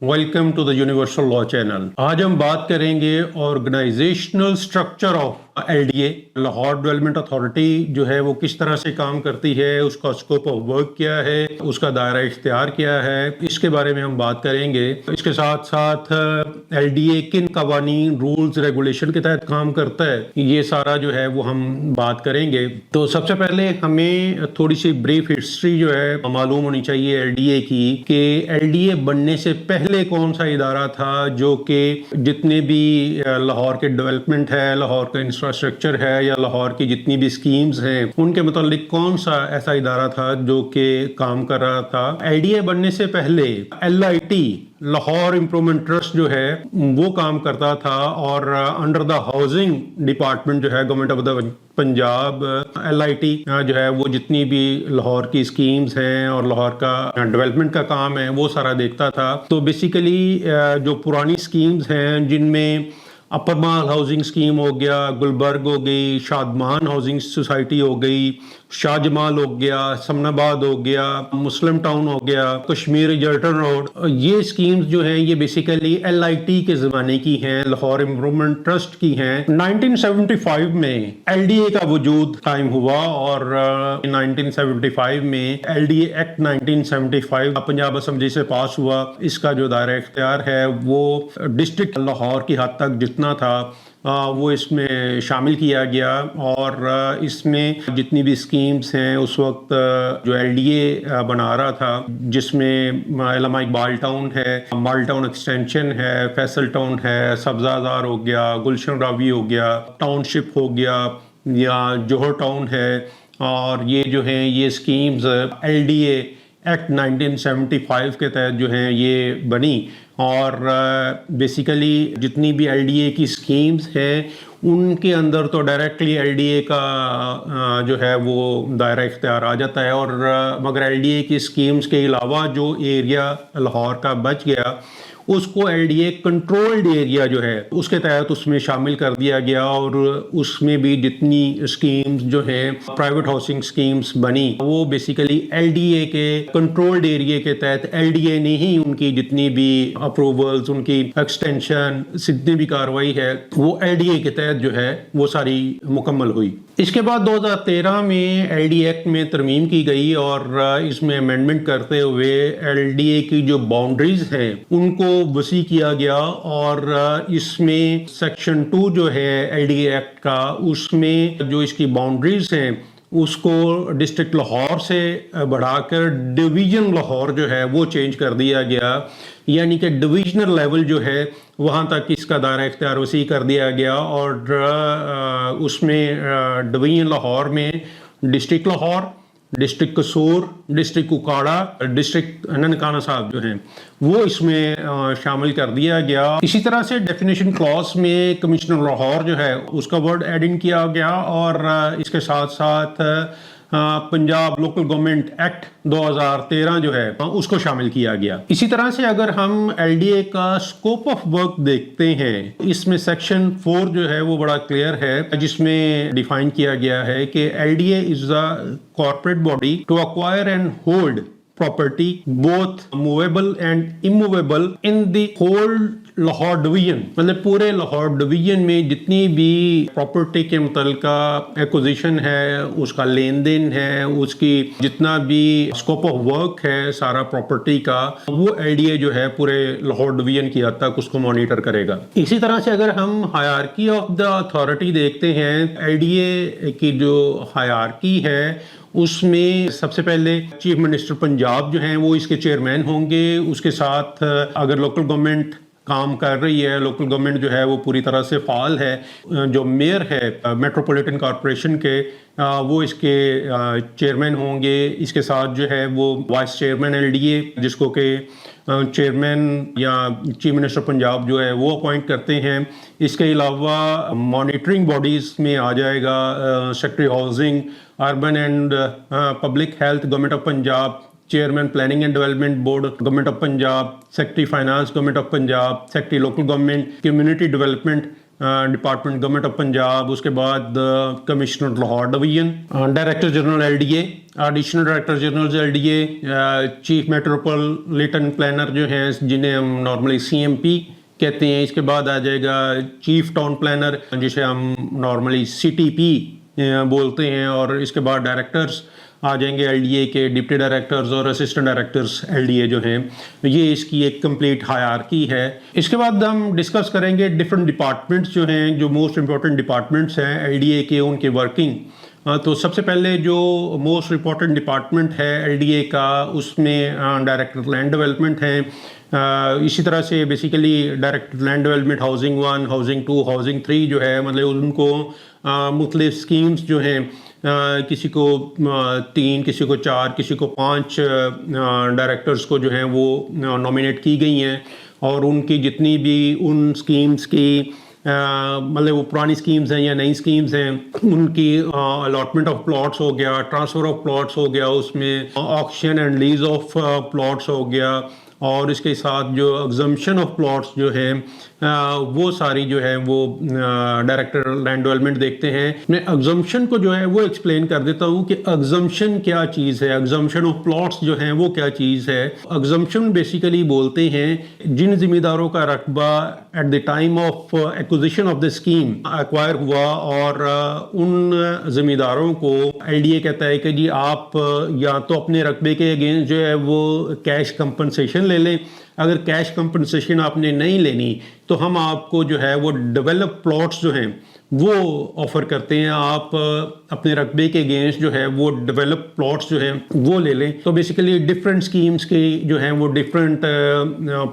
Welcome to the universal law channel. आज हम बात करेंगे organisational structure of LDA. Lahore development authority जो है वो किस तरह से काम करती है, उसका स्कोप ऑफ वर्क क्या है, उसका दायरा इख्तियार क्या है, इसके बारे में हम बात करेंगे। इसके साथ साथ एलडीए किन कवानीन, रूल्स, रेगुलेशन के तहत काम करता है, ये सारा जो है वो हम बात करेंगे। तो सबसे पहले हमें थोड़ी सी ब्रीफ हिस्ट्री जो है मालूम होनी चाहिए एलडीए की, कि एलडीए बनने से पहले कौन सा इदारा था जो कि जितने भी लाहौर के डेवलपमेंट है, लाहौर का इंफ्रास्ट्रक्चर है या लाहौर की जितनी भी स्कीम्स हैं उनके मुतालिक कौन सा ऐसा इदारा था जो कि काम कर रहा था। एलडीए बनने से पहले एलआईटी, लाहौर इम्प्रूवमेंट ट्रस्ट जो है वो काम करता था, और अंडर द हाउसिंग डिपार्टमेंट जो है government of the Punjab, LIT जो है वो जितनी भी लाहौर की स्कीम्स हैं और लाहौर का डेवलपमेंट का काम है वो सारा देखता था। तो बेसिकली जो पुरानी स्कीम्स हैं जिनमें अपर माल हाउसिंग स्कीम हो गया, गुलबर्ग हो गई, शादमान हाउसिंग सोसाइटी हो गई, शाहजमाल हो गया, समनाबाद हो गया, मुस्लिम टाउन हो गया, कश्मीर रिजल्टन रोड, ये स्कीम्स जो हैं ये बेसिकली एलआईटी के ज़माने की हैं, लाहौर इम्प्रूवमेंट ट्रस्ट की हैं। 1975 में एलडीए का वजूद कायम हुआ, और 1975 में एलडीए एक्ट 1975 पंजाब असम्बली से पास हुआ। इसका जो दायरा इख्तियार है वो डिस्ट्रिक्ट लाहौर की हद तक जितना था वो इसमें शामिल किया गया, और इसमें जितनी भी स्कीम्स हैं उस वक्त जो एलडीए बना रहा था, जिसमें अल्लामा इकबाल टाउन है, माल टाउन एक्सटेंशन है, फैसल टाउन है, सब्जाजार हो गया, गुलशन रावी हो गया, टाउनशिप हो गया, या जोहर टाउन है, और ये जो हैं ये स्कीम्स एलडीए एक्ट 1975 के तहत जो हैं ये बनी। और बेसिकली जितनी भी एलडीए की स्कीम्स हैं उनके अंदर तो डायरेक्टली एलडीए का जो है वो दायरा इख्तियार आ जाता है, और मगर एलडीए की स्कीम्स के अलावा जो एरिया लाहौर का बच गया उसको एलडीए कंट्रोल्ड एरिया जो है उसके तहत उसमें शामिल कर दिया गया, और उसमें भी जितनी स्कीम्स जो हैं प्राइवेट हाउसिंग स्कीम्स बनी वो बेसिकली एलडीए के कंट्रोल्ड एरिया के तहत एलडीए ने ही उनकी जितनी भी अप्रूवल्स, उनकी एक्सटेंशन, जितनी भी कार्रवाई है वो एलडीए के तहत जो है वो सारी मुकम्मल हुई। इसके बाद 2013 में एलडीए एक्ट में तरमीम की गई, और इसमें अमेंडमेंट करते हुए एलडीए की जो बाउंड्रीज हैं उनको वसी किया गया, और इसमें सेक्शन 2 जो है एलडीए एक्ट का, उसमें जो इसकी बाउंड्रीज हैं उसको डिस्ट्रिक्ट लाहौर से बढ़ाकर डिवीजन लाहौर जो है वो चेंज कर दिया गया, यानी कि डिविजनल लेवल जो है वहाँ तक इसका दायरा इख्तियार वसी कर दिया गया, और उसमें डिवीजन लाहौर में डिस्ट्रिक्ट लाहौर, डिस्ट्रिक्ट कसूर, डिस्ट्रिक्ट कुकाड़ा, डिस्ट्रिक्ट ननकाना साहब जो हैं वो इसमें शामिल कर दिया गया। इसी तरह से डेफिनेशन क्लॉज में कमिश्नर लाहौर जो है उसका वर्ड एड इन किया गया, और इसके साथ साथ पंजाब लोकल गवर्नमेंट एक्ट 2013 जो है उसको शामिल किया गया। इसी तरह से अगर हम एलडीए का स्कोप ऑफ वर्क देखते हैं, इसमें सेक्शन 4 जो है वो बड़ा क्लियर है, जिसमें डिफाइन किया गया है कि LDA is a corporate body to acquire and hold property both movable and immovable in the whole Lahore division, मतलब पूरे लाहौर डिवीजन में जितनी भी प्रॉपर्टी के मुतल्लिका एक्विजिशन है, उसका लेन देन है, उसकी जितना भी स्कोप ऑफ वर्क है सारा प्रॉपर्टी का, वो एलडीए जो है पूरे लाहौर डिवीजन की हद तक उसको मॉनिटर करेगा। इसी तरह से अगर हम हायरार्की ऑफ द अथॉरिटी देखते हैं, एलडीए की जो हायरार्की है उसमें सबसे पहले चीफ मिनिस्टर पंजाब जो हैं वो इसके चेयरमैन होंगे। उसके साथ अगर लोकल गवर्नमेंट काम कर रही है, लोकल गवर्नमेंट जो है वो पूरी तरह से फाल है, जो मेयर है मेट्रोपॉलिटन कॉरपोरेशन के वो इसके चेयरमैन होंगे। इसके साथ जो है वो वाइस चेयरमैन एलडीए, जिसको कि चेयरमैन या चीफ मिनिस्टर पंजाब जो है वो अपॉइंट करते हैं। इसके अलावा मॉनिटरिंग बॉडीज़ में आ जाएगा secretary housing, urban and public health government of Punjab, chairman planning and development board government of Punjab, secretary finance government of Punjab, secretary local government, community development department government of Punjab, उसके बाद commissioner Lahore division, director general LDA, additional director general LDA, chief metropolitan planner जो हैं जिन्हें हम normally CMP कहते हैं। इसके बाद आ जाएगा चीफ टाउन प्लानर जिसे हम नॉर्मली सीटीपी बोलते हैं, और इसके बाद डायरेक्टर्स आ जाएंगे एलडीए के, डिप्टी डायरेक्टर्स और असिस्टेंट डायरेक्टर्स एलडीए जो हैं। ये इसकी एक कंप्लीट हायरार्की है। इसके बाद हम डिस्कस करेंगे डिफरेंट डिपार्टमेंट्स जो हैं, जो मोस्ट इंपॉर्टेंट डिपार्टमेंट्स हैं एलडीए के, उनकी वर्किंग। तो सबसे पहले जो मोस्ट इम्पॉर्टेंट डिपार्टमेंट है एलडीए का, उसमें डायरेक्टर लैंड डेवलपमेंट है। इसी तरह से basically director land development housing 1, housing 2, housing 3 जो है, मतलब उनको मुख्तलिफ स्कीम्स जो हैं, किसी को 3, किसी को 4, किसी को 5 डायरेक्टर्स को जो हैं वो नॉमिनेट की गई हैं, और उनकी जितनी भी उन स्कीम्स की मतलब वो पुरानी स्कीम्स हैं या नई स्कीम्स हैं, उनकी अलॉटमेंट ऑफ प्लॉट्स हो गया, ट्रांसफ़र ऑफ प्लॉट्स हो गया, उसमें auction and lease of plots हो गया, और इसके साथ जो एग्जम्पशन ऑफ प्लॉट्स जो है वो सारी जो है वो डायरेक्टर लैंड डेवलपमेंट देखते हैं। मैं एग्जम्पशन को जो है वो एक्सप्लेन कर देता हूँ कि एग्जम्पशन क्या चीज़ है, एग्जम्पशन ऑफ प्लॉट्स जो हैं वो क्या चीज़ है। एग्जम्पशन बेसिकली बोलते हैं जिन जिम्मेदारों का रकबा eight the time of acquisition of the scheme acquire हुआ, और उन जिम्मेदारों को एलडीए कहता है कि जी आप या तो अपने रकबे के अगेंस्ट जो है वो कैश कंपनसेशन ले लें। अगर कैश कंपनसेशन आपने नहीं लेनी तो हम आपको जो है वो डेवलप प्लॉट्स जो हैं वो ऑफ़र करते हैं। आप अपने रकबे के अगेंस्ट जो है वो डेवलप प्लॉट्स जो हैं वो ले लें। तो बेसिकली डिफरेंट स्कीम्स की जो हैं वो डिफरेंट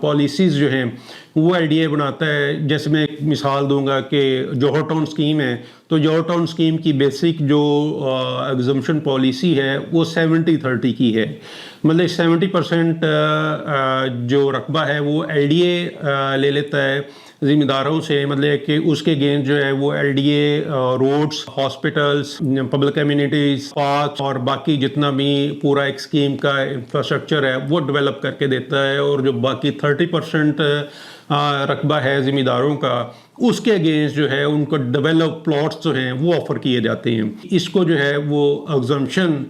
पॉलिसीज़ जो हैं वो एलडीए बनाता है। जैसे मैं एक मिसाल दूंगा कि जौहर टाउन स्कीम है, तो जौहर टाउन स्कीम की बेसिक जो एग्जम्पशन पॉलिसी है वो 70-30 की है। मतलब 70% जो रकबा है वो एलडीए ले लेता है ज़िम्मेदारों से, मतलब कि उसके गेंद जो है वो LDA roads, hospitals, public communities, park और बाकी जितना भी पूरा एक स्कीम का इंफ्रास्ट्रक्चर है वो डेवलप करके देता है। और जो बाकी 30% रकबा है ज़िम्मेदारों का, उसके अगेंस्ट जो है उनको डेवलप प्लॉट्स जो हैं वो ऑफ़र किए जाते हैं। इसको जो है वो एग्जम्पशन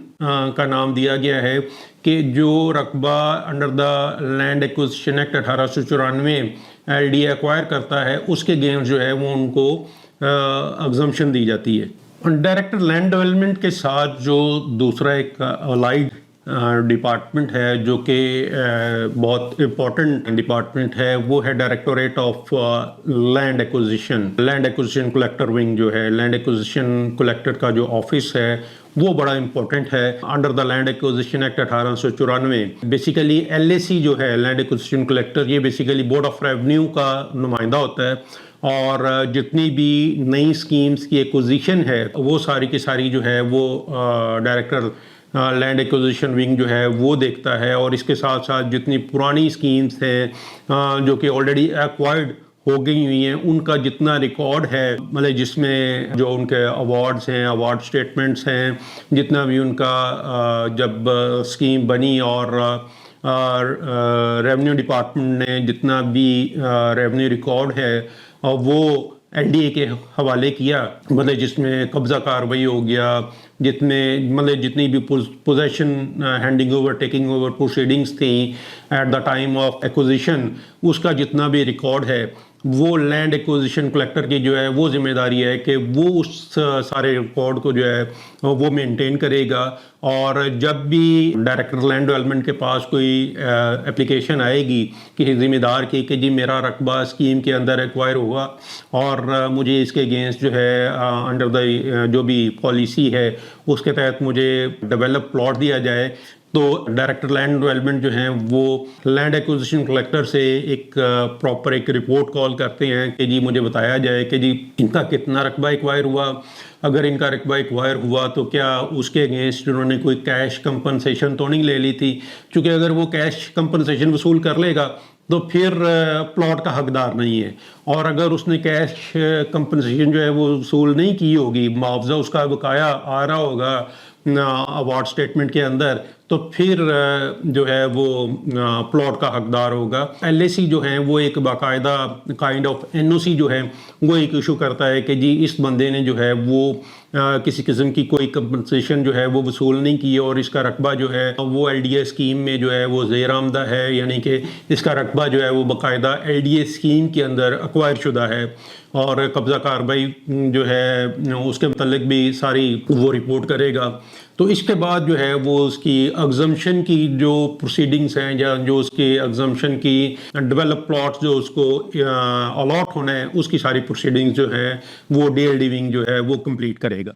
का नाम दिया गया है कि जो रकबा under the land acquisition act 1894 LDA acquire करता है उसके अगेंस्ट जो है वो उनको एग्जम्पशन दी जाती है। डायरेक्टर लैंड डेवलपमेंट के साथ जो दूसरा एक अलाइड डिपार्टमेंट है जो कि बहुत इम्पोर्टेंट डिपार्टमेंट है, वो है directorate of land acquisition collector wing जो है। लैंड एक्विजिशन कलेक्टर का जो ऑफिस है वो बड़ा इम्पोर्टेंट है under the land acquisition act 1894। Basically LAC जो है लैंड एक्विजिशन कलेक्टर, ये बेसिकली बोर्ड ऑफ रेवेन्यू का नुमाइंदा होता है, और जितनी भी नई स्कीम्स की एक्विजिशन है वो सारी की सारी जो है वो डायरेक्टर लैंड एक्विजिशन विंग जो है वो देखता है। और इसके साथ साथ जितनी पुरानी स्कीम्स हैं जो कि ऑलरेडी एक्वायर्ड हो गई हुई हैं, उनका जितना रिकॉर्ड है, मतलब जिसमें जो उनके अवार्ड्स हैं, अवार्ड स्टेटमेंट्स हैं, जितना भी उनका जब स्कीम बनी और रेवेन्यू डिपार्टमेंट ने जितना भी रेवेन्यू रिकॉर्ड है वो एलडीए के हवाले किया, मतलब जिसमें कब्ज़ा कार्रवाई हो गया, जितने मतलब जितनी भी possession handing over taking over proceedings थी at the time of acquisition, उसका जितना भी रिकॉर्ड है वो लैंड एक्विजिशन कलेक्टर की जो है वो जिम्मेदारी है कि वो उस सारे रिकॉर्ड को जो है वो मेंटेन करेगा। और जब भी डायरेक्टर लैंड डेवलपमेंट के पास कोई एप्लीकेशन आएगी किसी ज़िम्मेदार की कि जी मेरा रकबा स्कीम के अंदर एक्वायर हुआ और मुझे इसके अगेंस्ट जो है अंडर द जो भी पॉलिसी है उसके तहत मुझे डेवलप प्लॉट दिया जाए, तो डायरेक्टर लैंड डेवलपमेंट जो हैं वो लैंड एक्विजिशन कलेक्टर से एक प्रॉपर एक रिपोर्ट कॉल करते हैं कि जी मुझे बताया जाए कि जी इनका कितना रकबा एक्वायर हुआ, अगर इनका रकबा एक्वायर हुआ तो क्या उसके अगेंस्ट उन्होंने कोई कैश कंपनसेशन तो नहीं ले ली थी, क्योंकि अगर वो कैश कंपनसेशन वसूल कर लेगा तो फिर प्लॉट का हकदार नहीं है। और अगर उसने कैश कंपनसेशन जो है वो वसूल नहीं की होगी, मुआवजा उसका बकाया आ रहा होगा अवार्ड स्टेटमेंट के अंदर, تو پھر جو ہے وہ پلاٹ کا حقدار ہوگا. LAC جو ہے وہ ایک باقاعدہ کائنڈ آف NOC جو ہے وہ ایک ایشو کرتا ہے کہ جی اس بندے نے جو ہے وہ کسی قسم کی کوئی کمپنسیشن جو ہے وہ وصول نہیں کی اور اس کا رقبہ جو ہے وہ LDA اسکیم میں جو ہے وہ زیر آمدہ ہے، یعنی کہ اس کا رقبہ جو ہے وہ باقاعدہ LDA اسکیم کے اندر ایکوائر شدہ ہے اور قبضہ کارروائی جو ہے اس کے متعلق بھی ساری وہ رپورٹ کرے گا. تو اس کے بعد جو ہے وہ اس کی ایگزمپشن کی جو پروسیڈنگز ہیں یا جو اس کی ایگزمپشن کی ڈیولپ پلاٹس جو اس کو الاٹ ہونا ہے اس کی ساری پروسیڈنگز جو ہے وہ DLD ونگ جو ہے وہ کمپلیٹ کرے گا.